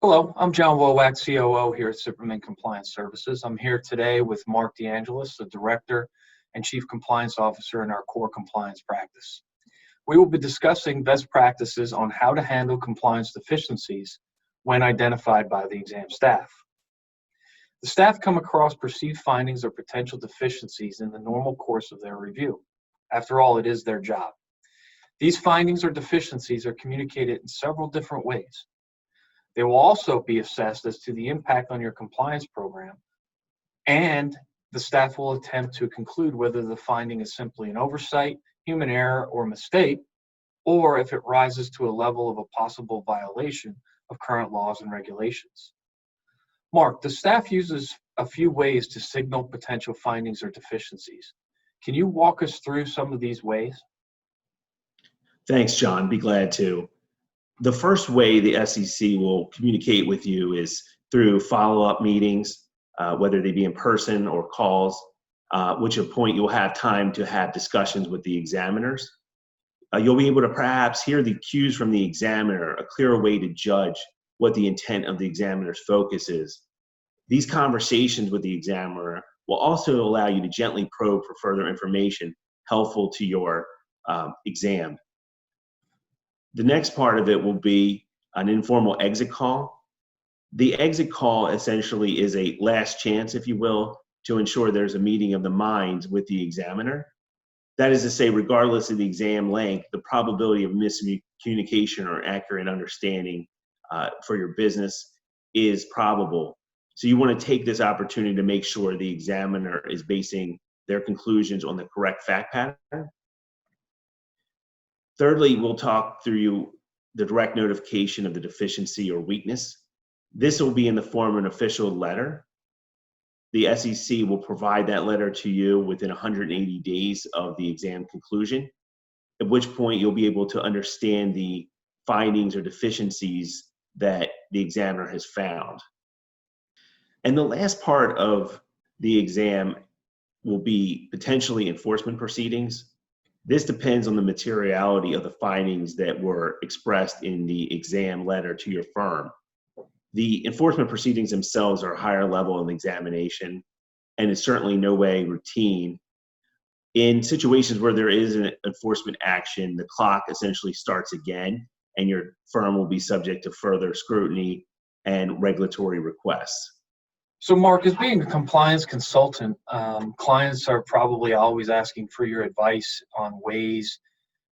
Hello, I'm John Wowak, COO here at Superman Compliance Services. I'm here today with Mark DeAngelis, the Director and Chief Compliance Officer in our core compliance practice. We will be discussing best practices on how to handle compliance deficiencies when identified by the exam staff. The staff come across perceived findings or potential deficiencies in the normal course of their review. After all, it is their job. These findings or deficiencies are communicated in several different ways. They will also be assessed as to the impact on your compliance program, and the staff will attempt to conclude whether the finding is simply an oversight, human error, or mistake, or if it rises to a level of a possible violation of current laws and regulations. Mark, the staff uses a few ways to signal potential findings or deficiencies. Can you walk us through some of these ways? Thanks, John. Be glad to. The first way the SEC will communicate with you is through follow-up meetings, whether they be in person or calls, which at point you'll have time to have discussions with the examiners. You'll be able to perhaps hear the cues from the examiner, a clearer way to judge what the intent of the examiner's focus is. These conversations with the examiner will also allow you to gently probe for further information helpful to your exam. The next part of it will be an informal exit call. The exit call essentially is a last chance, if you will, to ensure there's a meeting of the minds with the examiner. That is to say, regardless of the exam length, the probability of miscommunication or accurate understanding for your business is probable. So you want to take this opportunity to make sure the examiner is basing their conclusions on the correct fact pattern. Thirdly, we'll talk through the direct notification of the deficiency or weakness. This will be in the form of an official letter. The SEC will provide that letter to you within 180 days of the exam conclusion, at which point you'll be able to understand the findings or deficiencies that the examiner has found. And the last part of the exam will be potentially enforcement proceedings. This depends on the materiality of the findings that were expressed in the exam letter to your firm. The enforcement proceedings themselves are a higher level of examination, and it's certainly no way routine. In situations where there is an enforcement action, the clock essentially starts again, and your firm will be subject to further scrutiny and regulatory requests. So, Mark, as being a compliance consultant, clients are probably always asking for your advice on ways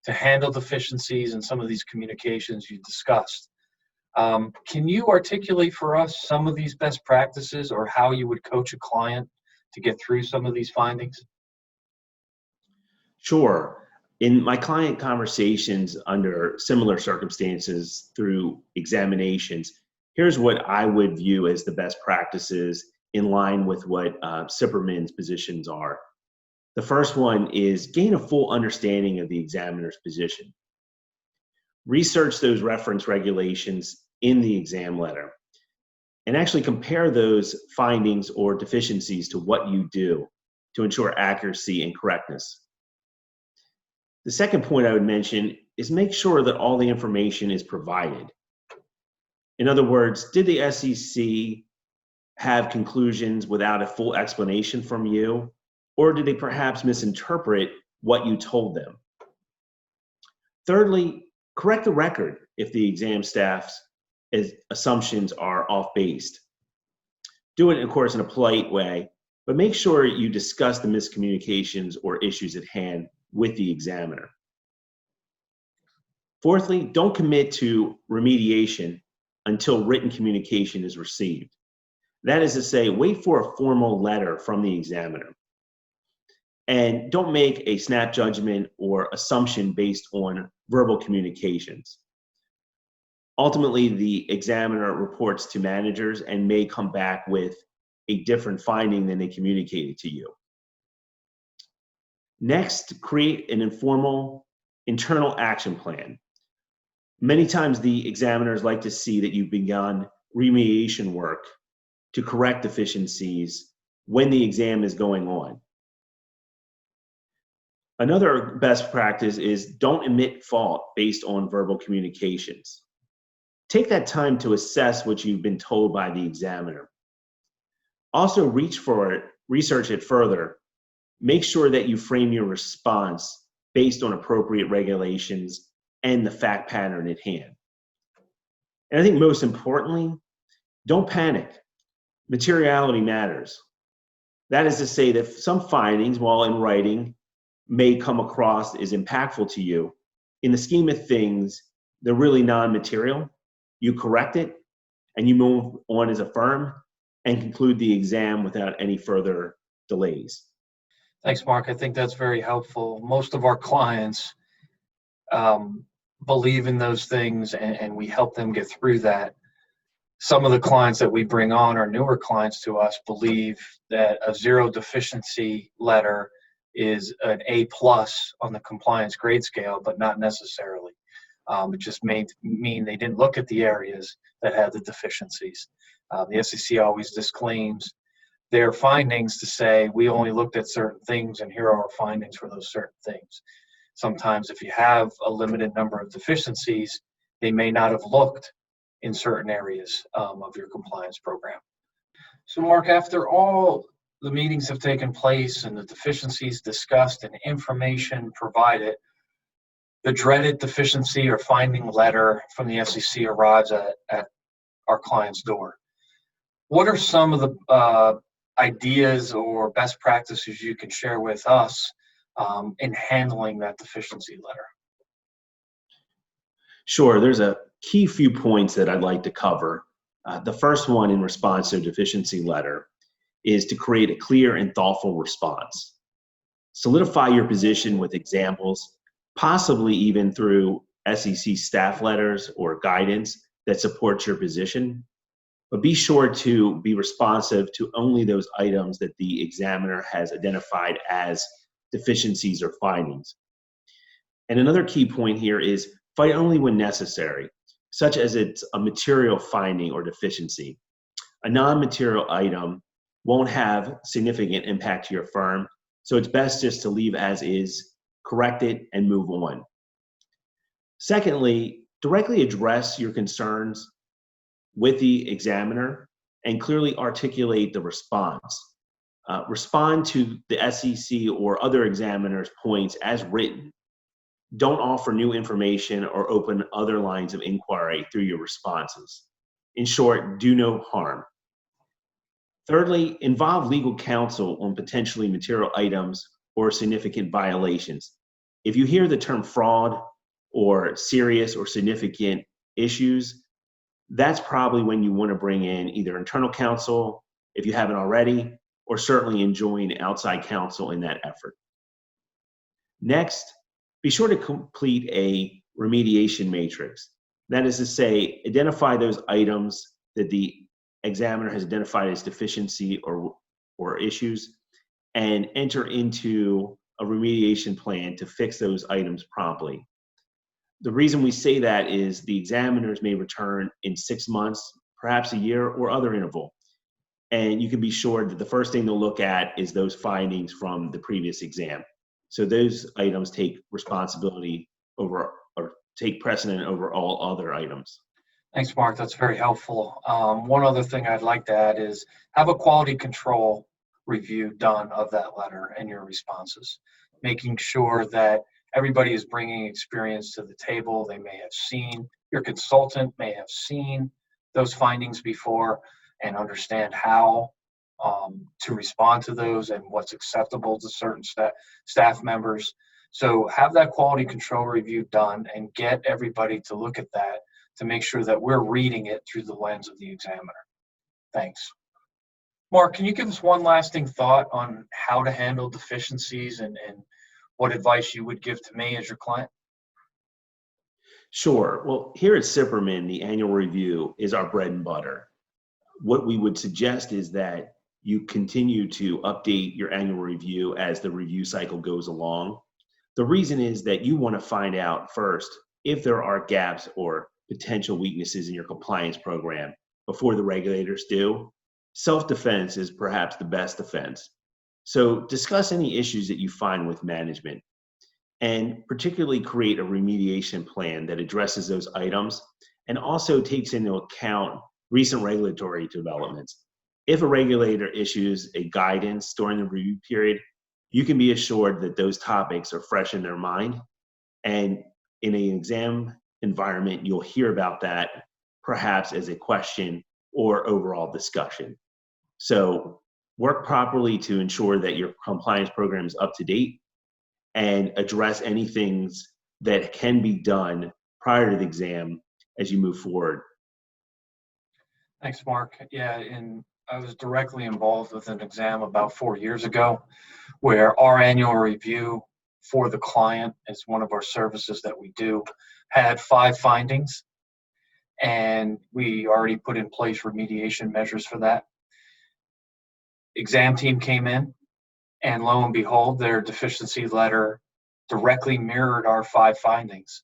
to handle deficiencies in some of these communications you discussed. Can you articulate for us some of these best practices or how you would coach a client to get through some of these findings? Sure. In my client conversations under similar circumstances through examinations, here's what I would view as the best practices in line with what Superman's positions are. The first one is gain a full understanding of the examiner's position. Research those reference regulations in the exam letter and actually compare those findings or deficiencies to what you do to ensure accuracy and correctness. The second point I would mention is make sure that all the information is provided. In other words, did the SEC have conclusions without a full explanation from you, or did they perhaps misinterpret what you told them? Thirdly, correct the record if the exam staff's assumptions are off-based. Do it, of course, in a polite way, but make sure you discuss the miscommunications or issues at hand with the examiner. Fourthly, don't commit to remediation until written communication is received. That is to say, wait for a formal letter from the examiner. And don't make a snap judgment or assumption based on verbal communications. Ultimately, the examiner reports to managers and may come back with a different finding than they communicated to you. Next, create an informal internal action plan. Many times the examiners like to see that you've begun remediation work to correct deficiencies when the exam is going on. Another best practice is don't admit fault based on verbal communications. Take that time to assess what you've been told by the examiner. Also, reach for it, research it further. Make sure that you frame your response based on appropriate regulations and the fact pattern at hand. And I think most importantly, don't panic. Materiality matters. That is to say that some findings, while in writing, may come across as impactful to you. In the scheme of things, they're really non-material. You correct it, and you move on as a firm and conclude the exam without any further delays. Thanks, Mark. I think that's very helpful. Most of our clients believe in those things, and we help them get through that. Some of the clients that we bring on are newer clients to us, believe that a zero deficiency letter is an A+ on the compliance grade scale, but not necessarily. It just may mean they didn't look at the areas that had the deficiencies. The SEC always disclaims their findings to say, we only looked at certain things and here are our findings for those certain things. Sometimes if you have a limited number of deficiencies, they may not have looked in certain areas of your compliance program. So Mark, after all the meetings have taken place and the deficiencies discussed and information provided, the dreaded deficiency or finding letter from the SEC arrives at our client's door. What are some of the ideas or best practices you can share with us in handling that deficiency letter? Sure, there's a key few points that I'd like to cover. The first one in response to a deficiency letter is to create a clear and thoughtful response. Solidify your position with examples, possibly even through SEC staff letters or guidance that supports your position. But be sure to be responsive to only those items that the examiner has identified as deficiencies or findings. And another key point here is fight only when necessary, such as it's a material finding or deficiency. A non-material item won't have significant impact to your firm, so it's best just to leave as is, correct it, and move on. Secondly, directly address your concerns with the examiner and clearly articulate the response. Respond to the SEC or other examiners' points as written. Don't offer new information or open other lines of inquiry through your responses. In short, do no harm. Thirdly, involve legal counsel on potentially material items or significant violations. If you hear the term fraud or serious or significant issues, that's probably when you want to bring in either internal counsel, if you haven't already, or certainly join outside counsel in that effort. Next, be sure to complete a remediation matrix. That is to say, identify those items that the examiner has identified as deficiency or issues, and enter into a remediation plan to fix those items promptly. The reason we say that is the examiners may return in 6 months, perhaps a year, or other interval. And you can be sure that the first thing they'll look at is those findings from the previous exam. So those items take responsibility over, or take precedent over all other items. Thanks, Mark. That's very helpful. One other thing I'd like to add is have a quality control review done of that letter and your responses, making sure that everybody is bringing experience to the table. They may have seen, your consultant may have seen those findings before and understand how to respond to those and what's acceptable to certain staff members. So have that quality control review done and get everybody to look at that to make sure that we're reading it through the lens of the examiner. Thanks. Mark, can you give us one lasting thought on how to handle deficiencies and what advice you would give to me as your client? Sure. Well, here at Sipperman, the annual review is our bread and butter. What we would suggest is that you continue to update your annual review as the review cycle goes along. The reason is that you want to find out first if there are gaps or potential weaknesses in your compliance program before the regulators do. Self-defense is perhaps the best defense. So discuss any issues that you find with management and particularly create a remediation plan that addresses those items and also takes into account recent regulatory developments. If a regulator issues a guidance during the review period, you can be assured that those topics are fresh in their mind, and in an exam environment, you'll hear about that perhaps as a question or overall discussion. So work properly to ensure that your compliance program is up to date and address any things that can be done prior to the exam as you move forward. Thanks, Mark. Yeah, and I was directly involved with an exam about 4 years ago where our annual review for the client, is one of our services that we do, had 5 findings, and we already put in place remediation measures for that. Exam team came in, and lo and behold, their deficiency letter directly mirrored our 5 findings.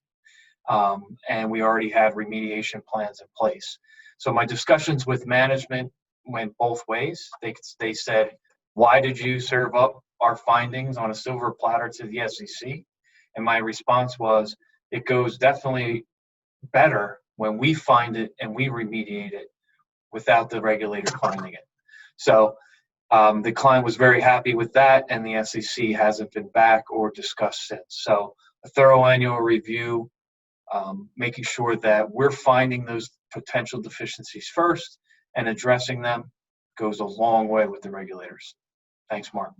And we already had remediation plans in place. So my discussions with management went both ways. They said, why did you serve up our findings on a silver platter to the SEC? And my response was, it goes definitely better when we find it and we remediate it without the regulator finding it. So the client was very happy with that, and the SEC hasn't been back or discussed since. So a thorough annual review, making sure that we're finding those potential deficiencies first and addressing them, goes a long way with the regulators. Thanks, Mark.